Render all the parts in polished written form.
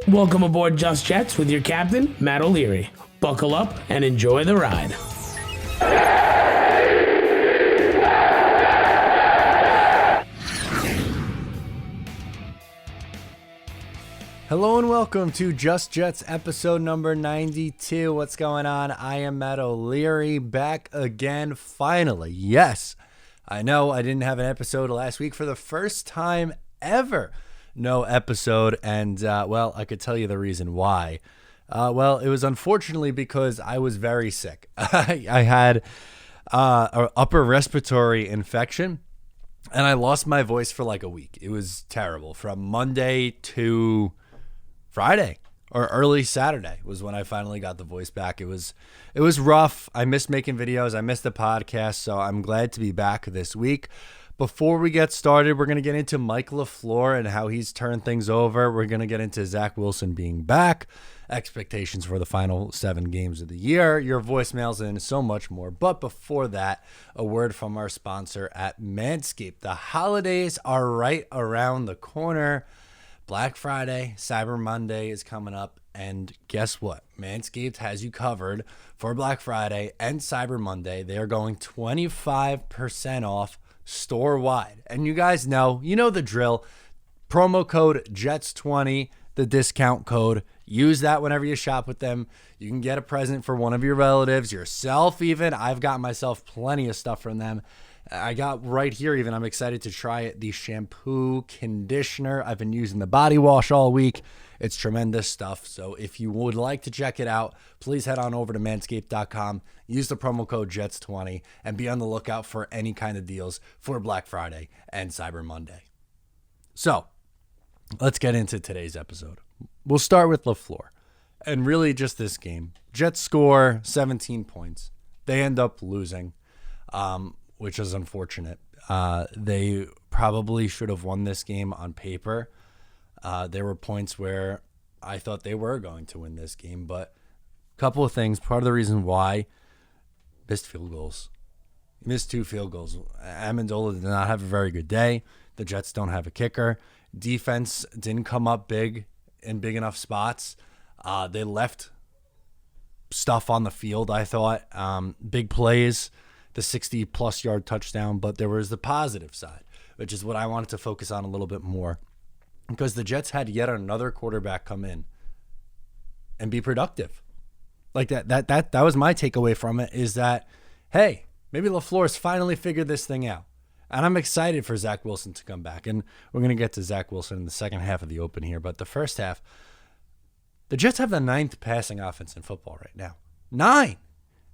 Welcome aboard Just Jets with your captain, Matt O'Leary. Buckle up and enjoy the ride. Hello and welcome to Just Jets episode number 92. What's going on? I am Matt O'Leary, back again, finally. Yes, I know I didn't have an episode last week for the first time ever. No episode, and well, I could tell you the reason why. Well, it was unfortunately because I was very sick. I had an upper respiratory infection, and I lost my voice for like a week. It was terrible. From Monday to Friday or early Saturday was when I finally got the voice back. It was rough. I missed making videos. I missed the podcast, so I'm glad to be back this week. Before we get started, we're going to get into Mike LaFleur and how he's turned things over. We're going to get into Zach Wilson being back, expectations for the final 7 games of the year, your voicemails, and so much more. But before that, a word from our sponsor at Manscaped. The holidays are right around the corner. Black Friday, Cyber Monday is coming up, and guess what? Manscaped has you covered for Black Friday and Cyber Monday. They are going 25% off store-wide. And you guys know, you know the drill. Promo code JETS20, the discount code. Use that whenever you shop with them. You can get a present for one of your relatives, yourself even. I've got myself plenty of stuff from them. I got right here even, I'm excited to try it, the shampoo conditioner. I've been using the body wash all week. It's tremendous stuff. So if you would like to check it out, please head on over to manscaped.com, use the promo code JETS20, and be on the lookout for any kind of deals for Black Friday and Cyber Monday. So let's get into today's episode. We'll start with LaFleur and really just this game. Jets score 17 points. They end up losing, which is unfortunate. They probably should have won this game on paper. There were points where I thought they were going to win this game, but a couple of things. Part of the reason why, missed field goals. Missed 2 field goals. Amendola did not have a very good day. The Jets don't have a kicker. Defense didn't come up big in big enough spots. They left stuff on the field, I thought. Big plays, the 60-plus yard touchdown, but there was the positive side, which is what I wanted to focus on a little bit more. Because the Jets had yet another quarterback come in and be productive. Like that was my takeaway from it, is that, hey, maybe LaFleur's finally figured this thing out. And I'm excited for Zach Wilson to come back. And we're going to get to Zach Wilson in the second half of the open here. But the first half, the Jets have the 9th passing offense in football right now. 9.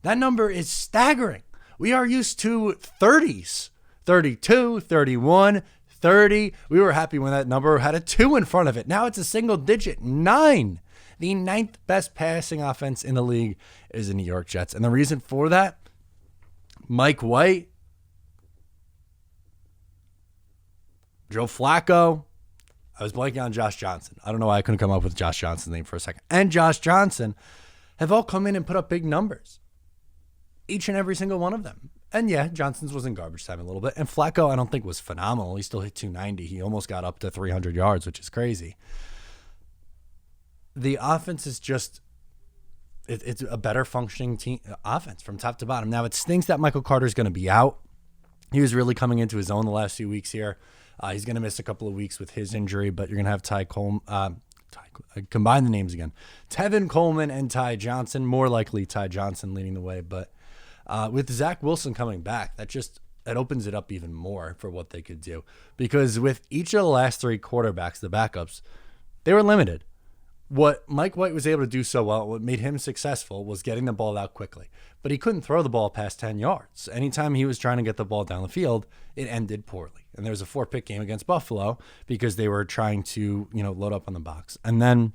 That number is staggering. We are used to 30s, 32, 31, 30. We were happy when that number had a 2 in front of it. Now it's a single digit, 9. The 9th best passing offense in the league is the New York Jets. And the reason for that, Mike White, Joe Flacco, I was blanking on Josh Johnson. I don't know why I couldn't come up with Josh Johnson's name for a second. And Josh Johnson have all come in and put up big numbers. Each and every single one of them. And yeah, Johnson's was in garbage time a little bit. And Flacco, I don't think, was phenomenal. He still hit 290. He almost got up to 300 yards, which is crazy. The offense is just, it's a better functioning team offense from top to bottom. Now, it stinks that Michael Carter's going to be out. He was really coming into his own the last few weeks here. He's going to miss a couple of weeks with his injury, but you're going to have combine the names again. Tevin Coleman and Ty Johnson, more likely Ty Johnson leading the way, but with Zach Wilson coming back, that opens it up even more for what they could do. Because with each of the last 3 quarterbacks, the backups, they were limited. What Mike White was able to do so well, what made him successful, was getting the ball out quickly. But he couldn't throw the ball past 10 yards. Anytime he was trying to get the ball down the field, it ended poorly. And there was a 4-pick game against Buffalo because they were trying to, load up on the box. And then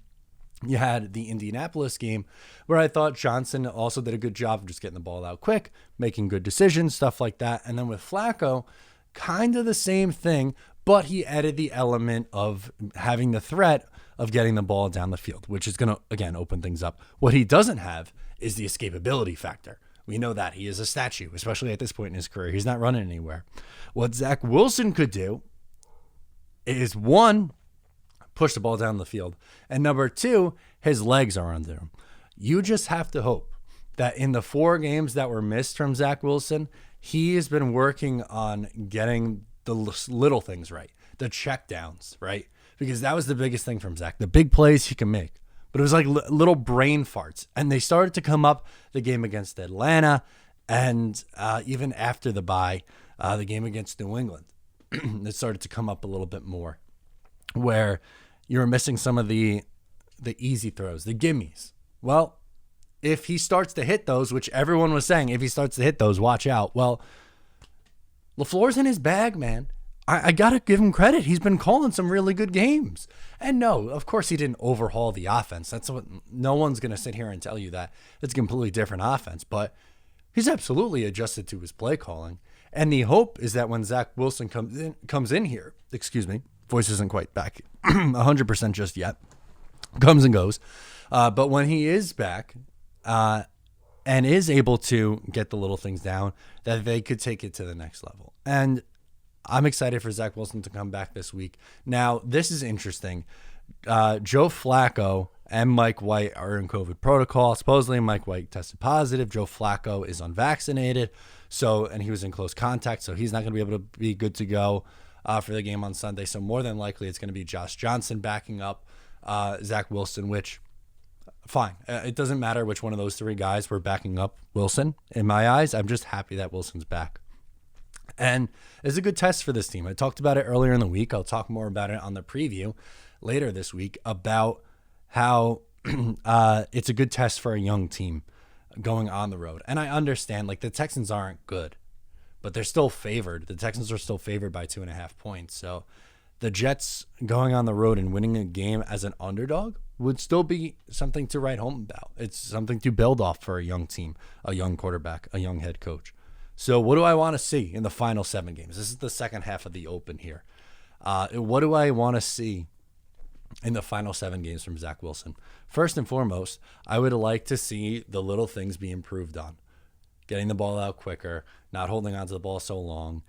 you had the Indianapolis game where I thought Johnson also did a good job of just getting the ball out quick, making good decisions, stuff like that. And then with Flacco, kind of the same thing, but he added the element of having the threat of getting the ball down the field, which is going to, again, open things up. What he doesn't have is the escapability factor. We know that. He is a statue, especially at this point in his career. He's not running anywhere. What Zach Wilson could do is, one, push the ball down the field. And number two, his legs are under him. You just have to hope that in the 4 games that were missed from Zach Wilson, he has been working on getting the little things right, the checkdowns, right? Because that was the biggest thing from Zach, the big plays he can make. But it was like little brain farts. And they started to come up the game against Atlanta and even after the bye, the game against New England. It started to come up a little bit more where you were missing some of the easy throws, the gimmies. Well, if he starts to hit those, which everyone was saying, if he starts to hit those, watch out. Well, LaFleur's in his bag, man. I got to give him credit. He's been calling some really good games. And no, of course he didn't overhaul the offense. That's what no one's going to sit here and tell you that it's a completely different offense. But he's absolutely adjusted to his play calling. And the hope is that when Zach Wilson comes in here, excuse me, voice isn't quite back 100% just yet, comes and goes. But when he is back, and is able to get the little things down, that they could take it to the next level. And I'm excited for Zach Wilson to come back this week. Now, this is interesting. Joe Flacco and Mike White are in COVID protocol. Supposedly, Mike White tested positive. Joe Flacco is unvaccinated, and he was in close contact, so he's not going to be able to be good to go for the game on Sunday. So more than likely, it's going to be Josh Johnson backing up Zach Wilson, which... fine. It doesn't matter which one of those 3 guys were backing up Wilson. In my eyes, I'm just happy that Wilson's back. And it's a good test for this team. I talked about it earlier in the week. I'll talk more about it on the preview later this week about how it's a good test for a young team going on the road. And I understand, like, the Texans aren't good, but they're still favored. The Texans are still favored by 2.5 points. So the Jets going on the road and winning a game as an underdog would still be something to write home about. It's something to build off for a young team, a young quarterback, a young head coach. So what do I want to see in the final 7 games? This is the second half of the Open here. What do I want to see in the final 7 games from Zach Wilson? First and foremost, I would like to see the little things be improved on. Getting the ball out quicker, not holding onto the ball so long,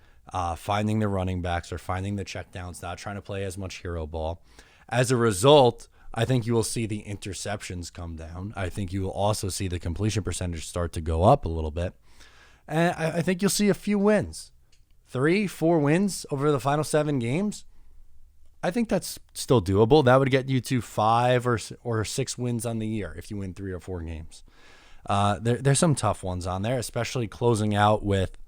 finding the running backs or finding the checkdowns, not trying to play as much hero ball. As a result, I think you will see the interceptions come down. I think you will also see the completion percentage start to go up a little bit. And I think you'll see a few wins. 3-4 wins over the final 7 games. I think that's still doable. That would get you to 5 or 6 wins on the year if you win 3 or 4 games. There's some tough ones on there, especially closing out with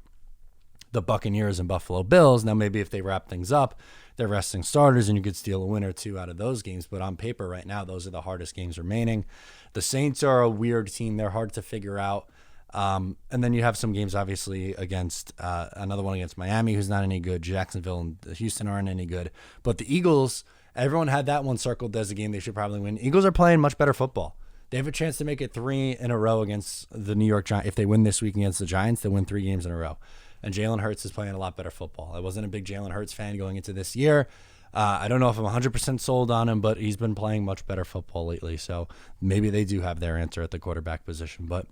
the Buccaneers and Buffalo Bills. Now, maybe if they wrap things up, they're resting starters and you could steal a win or 2 out of those games. But on paper right now, those are the hardest games remaining. The Saints are a weird team. They're hard to figure out. And then you have some games, obviously, against another one against Miami, who's not any good. Jacksonville and Houston aren't any good. But the Eagles, everyone had that one circled as a game they should probably win. Eagles are playing much better football. They have a chance to make it 3 in a row against the New York Giants. If they win this week against the Giants, they win 3 games in a row. And Jalen Hurts is playing a lot better football. I wasn't a big Jalen Hurts fan going into this year. I don't know if I'm 100% sold on him, but he's been playing much better football lately. So maybe they do have their answer at the quarterback position. But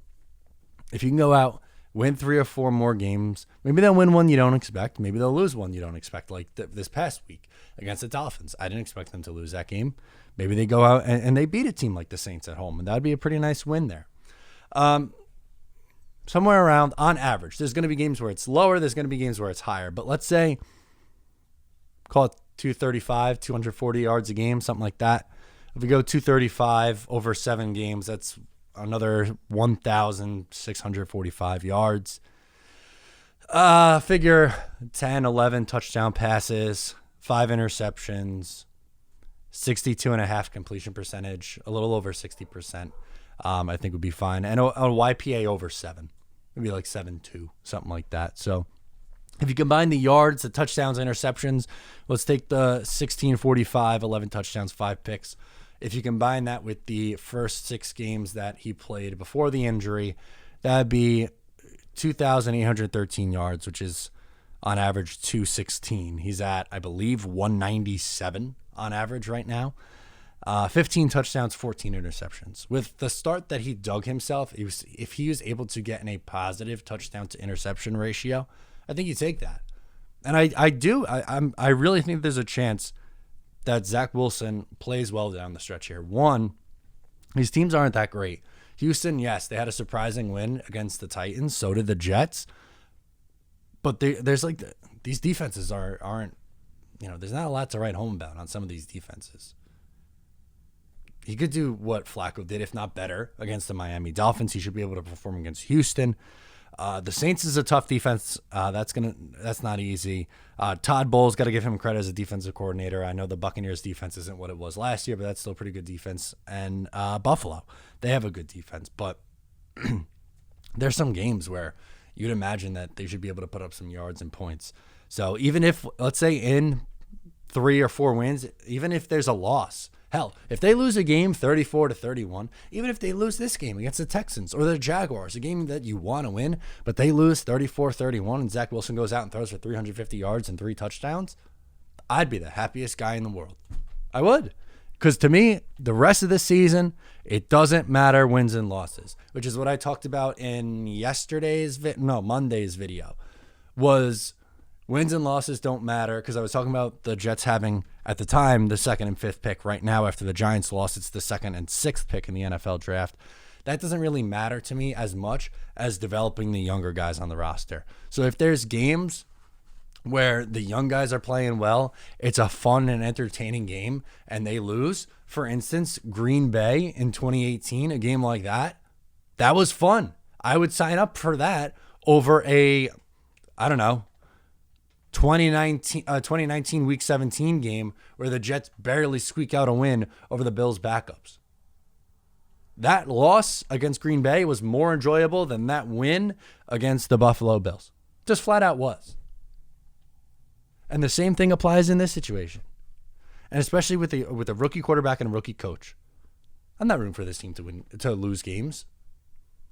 if you can go out, win 3 or 4 more games, maybe they'll win one you don't expect. Maybe they'll lose one you don't expect, like this past week against the Dolphins. I didn't expect them to lose that game. Maybe they go out and they beat a team like the Saints at home, and that would be a pretty nice win there. Somewhere around, on average, there's going to be games where it's lower, there's going to be games where it's higher. But let's say, call it 235, 240 yards a game, something like that. If we go 235 over 7 games, that's another 1,645 yards. Figure 10, 11 touchdown passes, 5 interceptions, 62.5 completion percentage, a little over 60%. I think would be fine. And a YPA over 7. It'd be like 7.2, something like that. So if you combine the yards, the touchdowns, interceptions, let's take the 1645, 11 touchdowns, 5 picks. If you combine that with the first 6 games that he played before the injury, that'd be 2,813 yards, which is on average 216. He's at, I believe, 197 on average right now. 15 touchdowns, 14 interceptions. With the start that he dug himself, if he was able to get in a positive touchdown to interception ratio, I think you take that. And I really think there's a chance that Zach Wilson plays well down the stretch here. One, these teams aren't that great. Houston, yes, they had a surprising win against the Titans. So did the Jets. But there's like these defenses aren't, there's not a lot to write home about on some of these defenses. He could do what Flacco did, if not better, against the Miami Dolphins. He should be able to perform against Houston. The Saints is a tough defense. That's not easy. Todd Bowles, got to give him credit as a defensive coordinator. I know the Buccaneers defense isn't what it was last year, but that's still a pretty good defense. And Buffalo, they have a good defense, but there's some games where you'd imagine that they should be able to put up some yards and points. So even if, let's say, in 3 or 4 wins, even if there's a loss, hell, if they lose a game 34-31, even if they lose this game against the Texans or the Jaguars, a game that you want to win, but they lose 34-31 and Zach Wilson goes out and throws for 350 yards and 3 touchdowns, I'd be the happiest guy in the world. I would. Because to me, the rest of the season, it doesn't matter wins and losses, which is what I talked about in Monday's video, was wins and losses don't matter, because I was talking about the Jets having, at the time, the 2nd and 5th pick. Right now, after the Giants lost, it's the 2nd and 6th pick in the NFL draft. That doesn't really matter to me as much as developing the younger guys on the roster. So if there's games where the young guys are playing well, it's a fun and entertaining game, and they lose. For instance, Green Bay in 2018, a game like that was fun. I would sign up for that over a, 2019 Week 17 game where the Jets barely squeak out a win over the Bills' backups. That loss against Green Bay was more enjoyable than that win against the Buffalo Bills. Just flat out was. And the same thing applies in this situation. And especially with a rookie quarterback and a rookie coach. I'm not rooting for this team to lose games.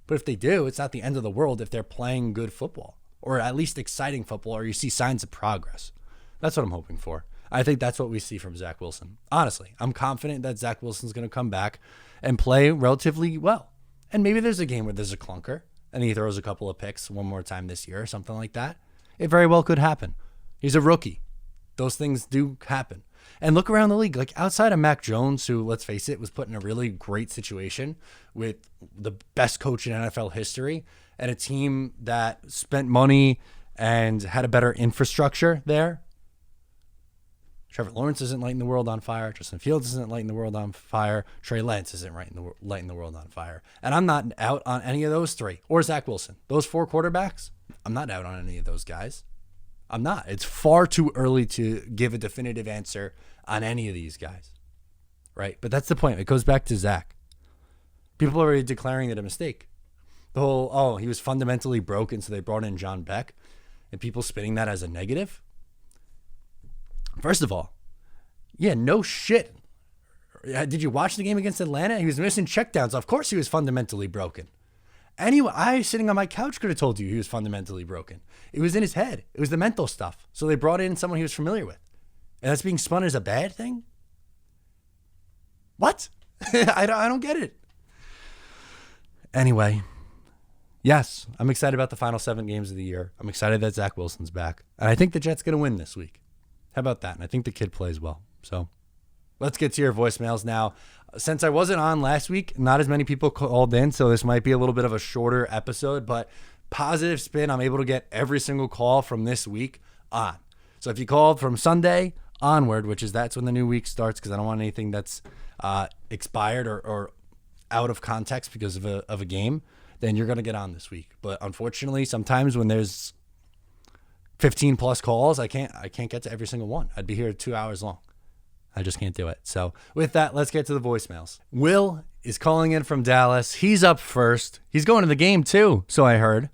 But if they do, it's not the end of the world if they're playing good football, or at least exciting football, or you see signs of progress. That's what I'm hoping for. I think that's what we see from Zach Wilson. Honestly, I'm confident that Zach Wilson's going to come back and play relatively well. And maybe there's a game where there's a clunker and he throws a couple of picks one more time this year or something like that. It very well could happen. He's a rookie. Those things do happen. And look around the league. Like, outside of Mac Jones, who, let's face it, was put in a really great situation with the best coach in NFL history and a team that spent money and had a better infrastructure there. Trevor Lawrence isn't lighting the world on fire. Justin Fields isn't lighting the world on fire. Trey Lance isn't lighting the world on fire. And I'm not out on any of those 3. Or Zach Wilson. Those 4 quarterbacks, I'm not out on any of those guys. I'm not. It's far too early to give a definitive answer on any of these guys, right? But that's the point. It goes back to Zach. People are already declaring it a mistake. The whole, he was fundamentally broken, so they brought in John Beck, and people spinning that as a negative. First of all, yeah, no shit. Did you watch the game against Atlanta? He was missing checkdowns. Of course he was fundamentally broken. Anyway, I, sitting on my couch, could have told you he was fundamentally broken. It was in his head. It was the mental stuff. So they brought in someone he was familiar with. And that's being spun as a bad thing? What? I don't get it. Anyway, yes, I'm excited about the final 7 games of the year. I'm excited that Zach Wilson's back. And I think the Jets going to win this week. How about that? And I think the kid plays well. So let's get to your voicemails now. Since I wasn't on last week, not as many people called in, so this might be a little bit of a shorter episode, but positive spin, I'm able to get every single call from this week on. So if you called from Sunday onward, that's when the new week starts, because I don't want anything that's expired or out of context because of a game, then you're going to get on this week. But unfortunately, sometimes when there's 15 plus calls, I can't get to every single one. I'd be here 2 hours long. I just can't do it. So with that, let's get to the voicemails. Will is calling in from Dallas. He's up first. He's going to the game too, so I heard.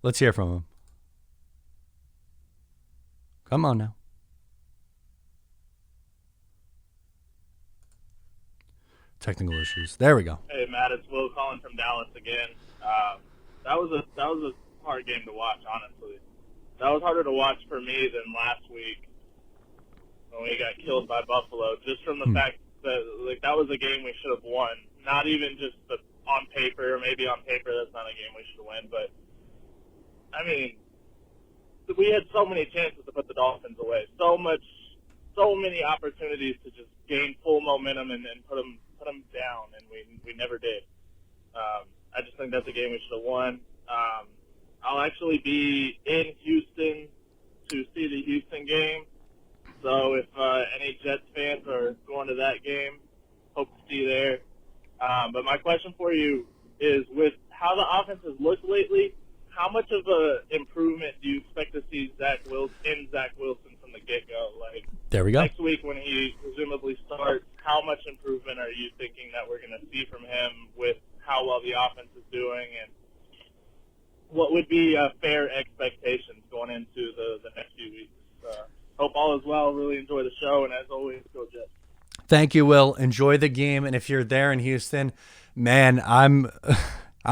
Let's hear from him. Come on now. Technical issues. There we go. Hey Matt, it's Will calling from Dallas again. That was a hard game to watch, honestly. That was harder to watch for me than last week when we got killed by Buffalo, just from the fact that that was a game we should have won. Not even just on paper, maybe on paper that's not a game we should win, but I mean, we had so many chances to put the Dolphins away. So much so many opportunities to just gain full momentum and put them down, and we never did. I just think that's a game we should have won. I'll actually be in Houston to see the Houston game. So if any Jets fans are going to that game, hope to see you there. But my question for you is, with how the offense has looked lately, how much of a improvement do you expect to see Zach Wilson from the get-go? Like, there we go. Next week when he presumably starts, how much improvement are you thinking that we're going to see from him with how well the offense is doing, and what would be fair expectations going into the next few weeks? Hope all is well. Really enjoy the show, and as always, go Jets. Thank you, Will. Enjoy the game, and if you're there in Houston, man, I'm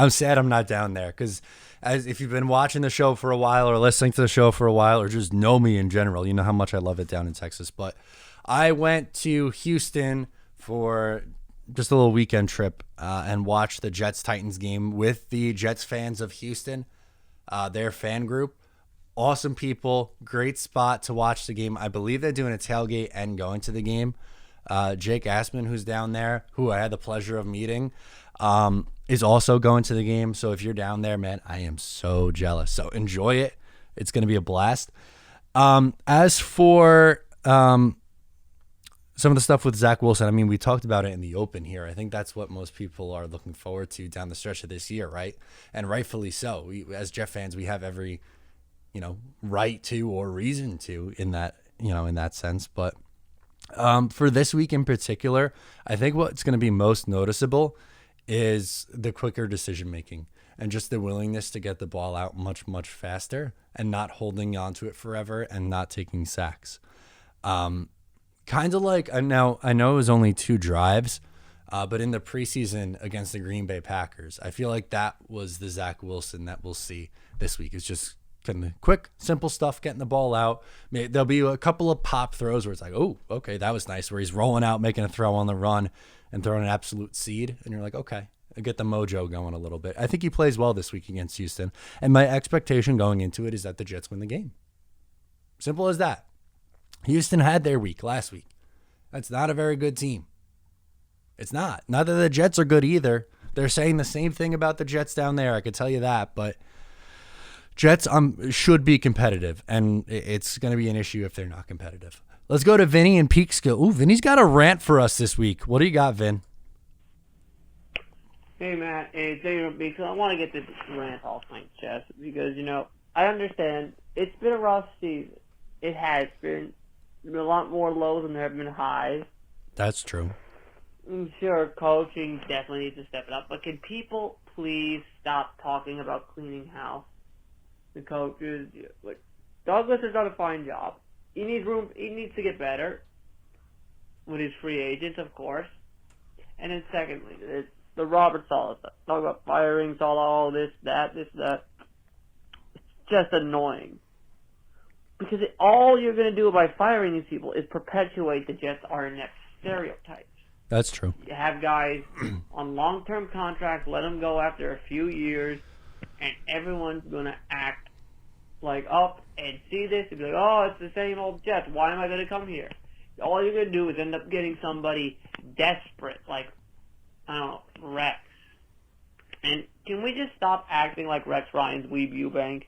sad I'm not down there, because if you've been watching the show for a while or listening to the show for a while or just know me in general, you know how much I love it down in Texas. But I went to Houston for just a little weekend trip and watched the Jets-Titans game with the Jets fans of Houston, their fan group. Awesome people, great spot to watch the game. I believe they're doing a tailgate and going to the game. Jake Assman, who's down there, who I had the pleasure of meeting, is also going to the game. So if you're down there, man, I am so jealous. So enjoy it. It's going to be a blast. As for some of the stuff with Zach Wilson, I mean, we talked about it in the open here. I think that's what most people are looking forward to down the stretch of this year, right? And rightfully so. We, as Jet fans, we have every, right to or reason to in that sense. But for this week in particular, I think what's going to be most noticeable is the quicker decision making and just the willingness to get the ball out much, much faster and not holding on to it forever and not taking sacks. Kind of like, now I know it was only 2 drives, but in the preseason against the Green Bay Packers, I feel like that was the Zach Wilson that we'll see this week. It's just kind of quick, simple stuff, getting the ball out. There'll be a couple of pop throws where it's like, oh, okay, that was nice, where he's rolling out, making a throw on the run and throwing an absolute seed. And you're like, okay, I get the mojo going a little bit. I think he plays well this week against Houston. And my expectation going into it is that the Jets win the game. Simple as that. Houston had their week last week. That's not a very good team. It's not. Not that the Jets are good either. They're saying the same thing about the Jets down there. I could tell you that. But Jets should be competitive, and it's going to be an issue if they're not competitive. Let's go to Vinny and Peekskill. Ooh, Vinny's got a rant for us this week. What do you got, Vin? Hey, Matt. Hey, because I want to get this rant off my chest because, I understand it's been a rough season. It has been. There's been a lot more lows than there have been highs. That's true. I'm sure coaching definitely needs to step it up, but can people please stop talking about cleaning house? The coaches, like Douglas has done a fine job. He needs room. He needs to get better with his free agents, of course. And then secondly, it's the Robert Saleh stuff. Talk about firing Saleh, this, that. It's just annoying. Because all you're going to do by firing these people is perpetuate the Jets are next stereotypes. That's true. You have guys on long-term contracts, let them go after a few years, and everyone's going to act like, and see this, and be like, oh, it's the same old Jets. Why am I going to come here? All you're going to do is end up getting somebody desperate, like, I don't know, Rex. And can we just stop acting like Rex Ryan's Weeb Eubank?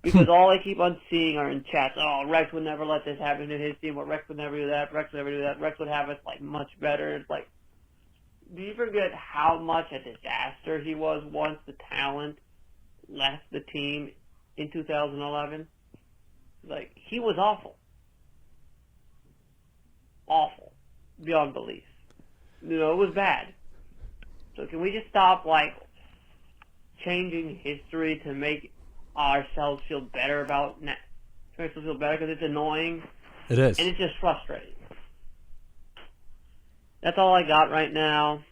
Because all I keep on seeing are in chats, oh, Rex would never let this happen to his team, or Rex would never do that, Rex would never do that, Rex would have us, like, much better. It's like, do you forget how much a disaster he was once the talent left the team in 2011? Like, he was awful. Awful. Beyond belief. It was bad. So can we just stop, like, changing history to make ourselves feel better about to make us feel better, because it's annoying. It is. And it's just frustrating. That's all I got right now.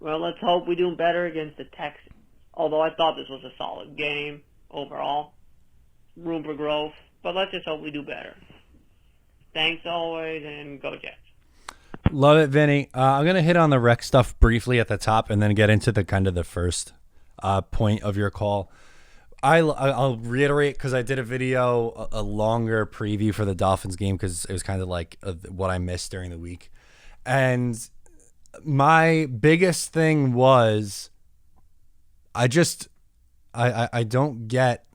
Well, let's hope we do better against the Texans. Although I thought this was a solid game overall. Room for growth. But let's just hope we do better. Thanks always, and go Jets. Love it, Vinny. I'm going to hit on the Rex stuff briefly at the top and then get into the kind of the first point of your call. I'll reiterate because I did a video, a longer preview for the Dolphins game because it was kind of like what I missed during the week. And my biggest thing was I don't get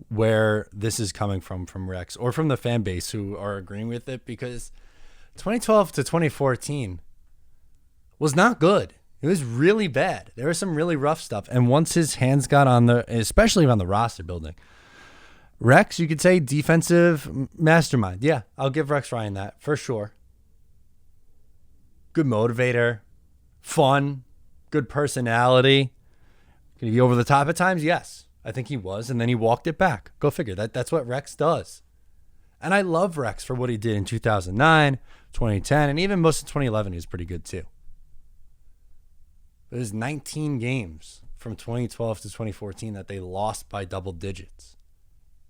where this is coming from Rex or from the fan base who are agreeing with it, because 2012 to 2014 was not good. It was really bad. There was some really rough stuff. And once his hands got on especially on the roster building, Rex, you could say defensive mastermind. Yeah, I'll give Rex Ryan that for sure. Good motivator, fun, good personality. Can he be over the top at times? Yes, I think he was. And then he walked it back. Go figure. That's what Rex does. And I love Rex for what he did in 2009, 2010, and even most of 2011. He was pretty good too. It was 19 games from 2012 to 2014 that they lost by double digits.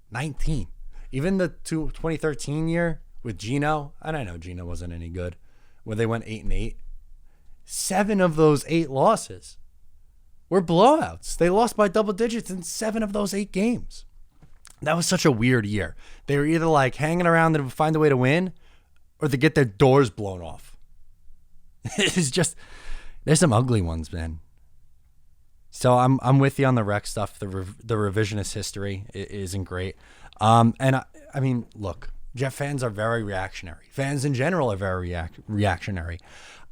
19. Even the 2013 year with Geno, and I know Geno wasn't any good, where they went 8-8. 7 of those 8 losses were blowouts. They lost by double digits in 7 of those 8 games. That was such a weird year. They were either like hanging around and find a way to win, or they get their doors blown off. It's just... There's some ugly ones, man. So I'm with you on the Rex stuff. The revisionist history isn't great. And I mean, look, Jet fans are very reactionary. Fans in general are very reactionary.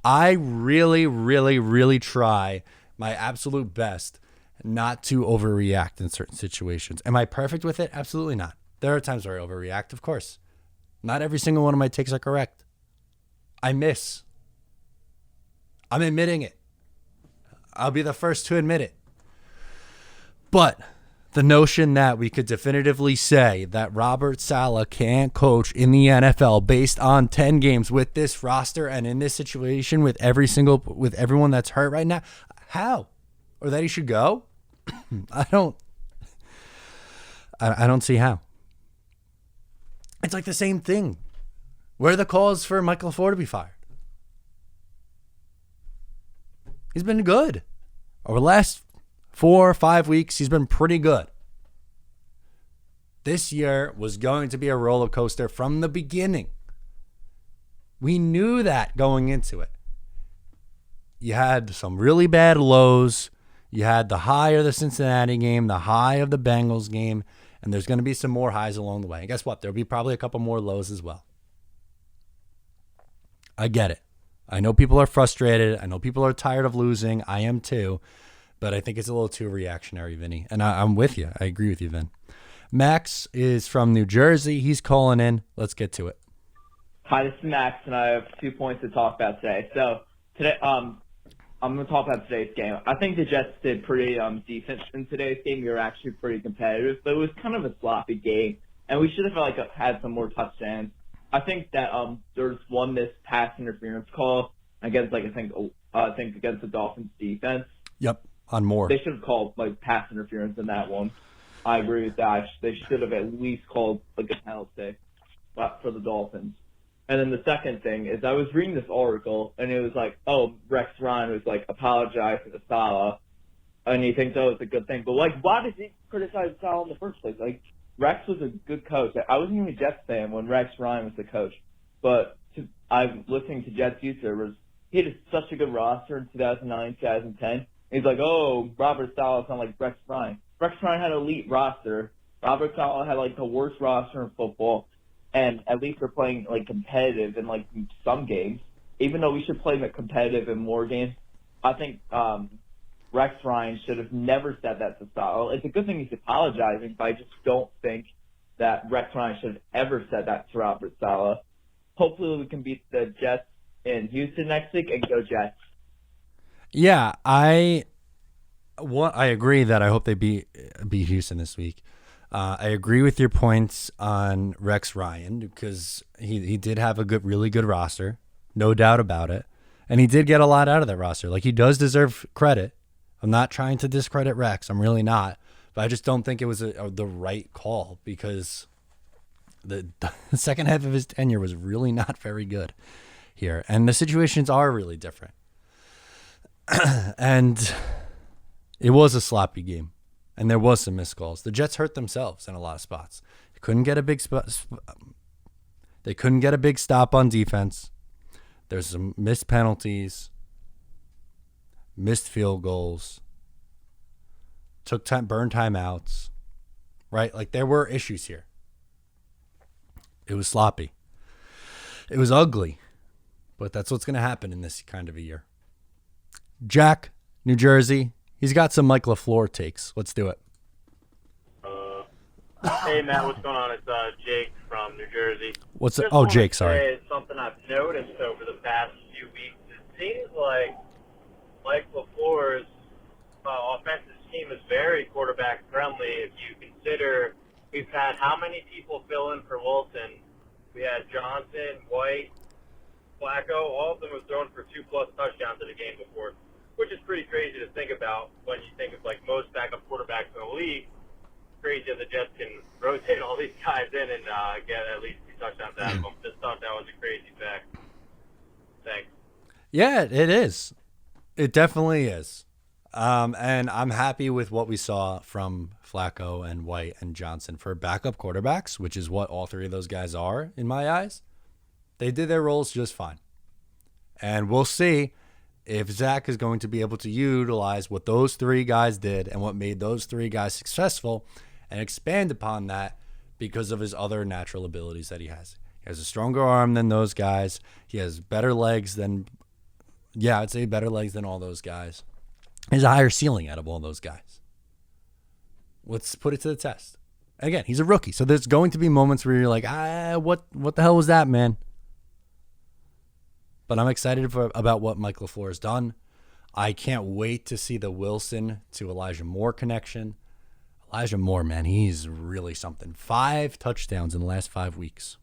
I really, really, really try my absolute best not to overreact in certain situations. Am I perfect with it? Absolutely not. There are times where I overreact, of course. Not every single one of my takes are correct. I miss. I'm admitting it. I'll be the first to admit it. But the notion that we could definitively say that Robert Saleh can't coach in the NFL based on 10 games with this roster and in this situation with everyone that's hurt right now, how? Or that he should go? I don't see how. It's like the same thing. Where are the calls for Michael LaFleur to be fired? He's been good. Over the last 4 or 5 weeks, he's been pretty good. This year was going to be a roller coaster from the beginning. We knew that going into it. You had some really bad lows. You had the high of the Cincinnati game, the high of the Bengals game, and there's going to be some more highs along the way. And guess what? There'll be probably a couple more lows as well. I get it. I know people are frustrated. I know people are tired of losing. I am too. But I think it's a little too reactionary, Vinny. And I'm with you. I agree with you, Vin. Max is from New Jersey. He's calling in. Let's get to it. Hi, this is Max, and I have 2 points to talk about today. So today, I'm going to talk about today's game. I think the Jets did pretty decent in today's game. We were actually pretty competitive, but it was kind of a sloppy game, and we should have had some more touchdowns. I think that there's one missed pass interference call against I think against the Dolphins defense. Yep, on Moore. They should have called pass interference in that one. I agree with that. They should have at least called a penalty for the Dolphins. And then the second thing is I was reading this article and it was Rex Ryan was apologizing to Saleh, and he thinks that was a good thing. But why did he criticize Saleh in the first place? Rex was a good coach. I wasn't even a Jets fan when Rex Ryan was the coach, but I'm listening to Jets youth servers. He had such a good roster in 2009, 2010. He's like, oh, Robert Saleh's not like Rex Ryan. Rex Ryan had an elite roster. Robert Saleh had the worst roster in football, and at least they're playing competitive in some games. Even though we should play competitive in more games, I think Rex Ryan should have never said that to Saleh. It's a good thing he's apologizing, but I just don't think that Rex Ryan should have ever said that to Robert Saleh. Hopefully we can beat the Jets in Houston next week and go Jets. Yeah, I agree that I hope they beat Houston this week. I agree with your points on Rex Ryan because he did have a really good roster, no doubt about it, and he did get a lot out of that roster. He does deserve credit. I'm not trying to discredit Rex. I'm really not, but I just don't think it was the right call because the second half of his tenure was really not very good here, and the situations are really different. And it was a sloppy game. And there was some missed calls. The Jets hurt themselves in a lot of spots. They couldn't get a big They couldn't get a big stop on defense. There's some missed penalties, missed field goals, burn timeouts, right? Like, there were issues here. It was sloppy. It was ugly, but that's what's going to happen in this kind of a year. Jack, New Jersey. He's got some Mike LaFleur takes. Let's do it. Hey, Matt, what's going on? It's Jake from New Jersey. What's it? Oh, Jake, sorry. It's something I've noticed over the past few weeks. It seems like Mike LaFleur's offensive scheme is very quarterback friendly. If you consider we've had how many people fill in for Wilson? We had Johnson, White, Flacco. All of them have thrown for 2+ touchdowns in a game before, which is pretty crazy to think about when you think of like most backup quarterbacks in the league. Crazy that the Jets can rotate all these guys in and get at least 2 touchdowns out of them. Just thought that was a crazy fact. Thanks. Yeah, it is. It definitely is. And I'm happy with what we saw from Flacco and White and Johnson for backup quarterbacks, which is what all 3 of those guys are in my eyes. They did their roles just fine. And we'll see if Zach is going to be able to utilize what those 3 guys did and what made those 3 guys successful and expand upon that because of his other natural abilities that he has. He has a stronger arm than those guys. He has better legs than, I'd say better legs than all those guys. He has a higher ceiling out of all those guys. Let's put it to the test. Again, he's a rookie, so there's going to be moments where you're like, what the hell was that, man? But I'm excited about what Mike LaFleur has done. I can't wait to see the Wilson to Elijah Moore connection. Elijah Moore, man, he's really something. 5 touchdowns in the last 5 weeks.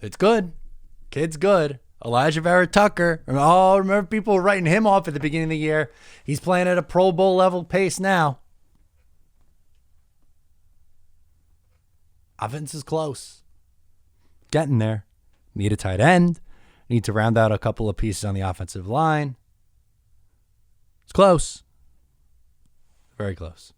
It's good. Kid's good. Elijah Vera Tucker. Oh, remember people were writing him off at the beginning of the year. He's playing at a Pro Bowl level pace now. Offense is close. Getting there. Need a tight end. Need to round out a couple of pieces on the offensive line. It's close. Very close.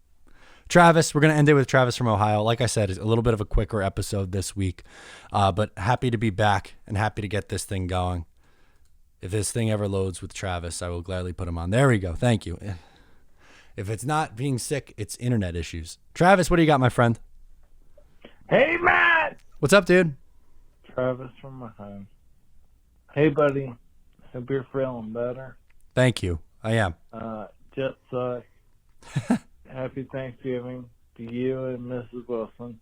Travis, we're going to end it with Travis from Ohio. Like I said, it's a little bit of a quicker episode this week, but happy to be back and happy to get this thing going. If this thing ever loads with Travis, I will gladly put him on. There we go. Thank you. If it's not being sick, it's internet issues. Travis, what do you got, my friend? Hey, Matt! What's up, dude? Travis from Ohio. Hey, buddy. Hope you're feeling better. Thank you. I am. Jets suck. Happy Thanksgiving to you and Mrs. Wilson.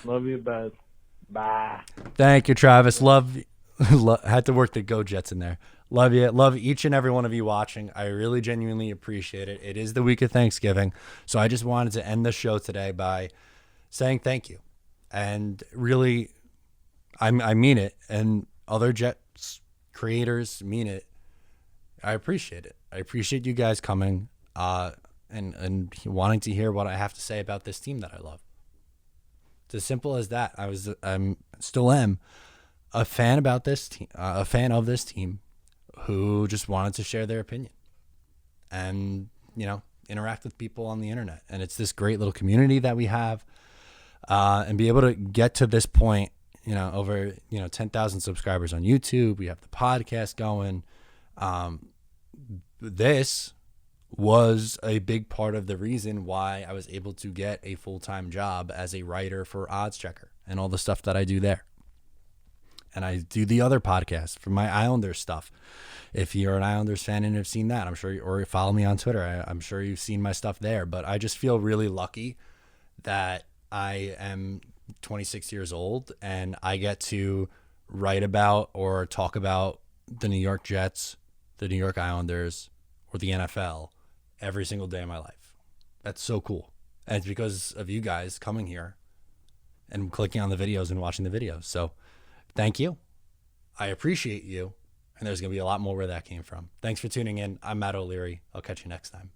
Love you, bud. Bye. Thank you, Travis. Had to work the Go Jets in there. Love you. Love each and every one of you watching. I really genuinely appreciate it. It is the week of Thanksgiving, so I just wanted to end the show today by saying thank you. And really, I mean it. And other Jets creators mean it. I appreciate it. I appreciate you guys coming and wanting to hear what I have to say about this team that I love. It's as simple as that. I'm still am a fan about this team, a fan of this team, who just wanted to share their opinion and interact with people on the internet. And it's this great little community that we have, and be able to get to this point. Over 10,000 subscribers on YouTube. We have the podcast going. This was a big part of the reason why I was able to get a full-time job as a writer for Odds Checker and all the stuff that I do there. And I do the other podcasts for my Islanders stuff. If you're an Islanders fan and have seen that, I'm sure, or follow me on Twitter, I'm sure you've seen my stuff there. But I just feel really lucky that I am 26 years old and I get to write about or talk about the New York Jets, the New York Islanders, or the NFL every single day of my life. That's so cool. And it's because of you guys coming here and clicking on the videos and watching the videos. So thank you. I appreciate you. And there's going to be a lot more where that came from. Thanks for tuning in. I'm Matt O'Leary. I'll catch you next time.